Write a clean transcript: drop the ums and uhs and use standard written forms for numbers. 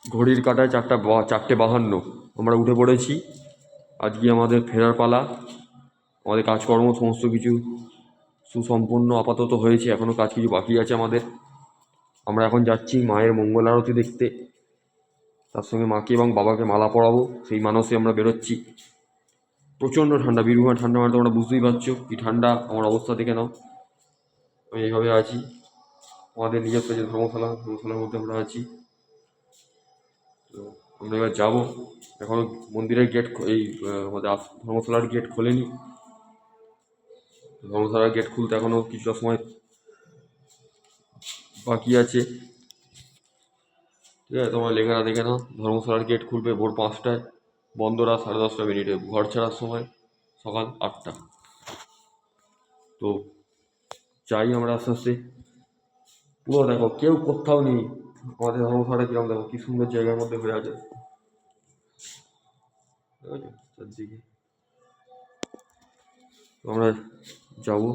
ঘড়ির কাঁটায় 4:52 আমরা উঠে পড়েছি। আজকে আমাদের ফেরার পালা। আমাদের কাজকর্ম সমস্ত কিছু সুসম্পন্ন আপাতত হয়েছে, এখনও কাজ কিছু বাকি আছে আমাদের। আমরা এখন যাচ্ছি মায়ের মঙ্গল আরতি দেখতে, তার সঙ্গে মাকে এবং বাবাকে মালা পরাবো, সেই মানসে আমরা বেরোচ্ছি। প্রচণ্ড ঠান্ডা, বীরভূমে ঠান্ডা মানে তোমরা বুঝতেই পারছো কি ঠান্ডা। আমার অবস্থা দেখে নাও, আমি এইভাবে আছি। আমাদের নিজস্ব যে ধর্মশালার মধ্যে আমরা আছি। তো আমরা এবার যাবো। এখনও মন্দিরের গেট আমাদের ধর্মশালার গেট খোলেনি। ধর্মশালার গেট খুলতে এখনও কিছুটা সময় বাকি আছে। ঠিক আছে, তোমার লেখাটা দেখে নাও। ধর্মশালার গেট খুলবে ভোর 5টায়, বন্ধ রাত 10:30। ঘর ছাড়ার সময় সকাল 8টা। তো চাই আমরা আস্তে আস্তে। পুরো দেখো কেউ কোথাও নেই। আমাদের ধর্মশালাটা কিরকম দেখো, কি সুন্দর জায়গার মধ্যে হয়ে আছে, ঠিক আছে চারদিকে। আমরা যাবো।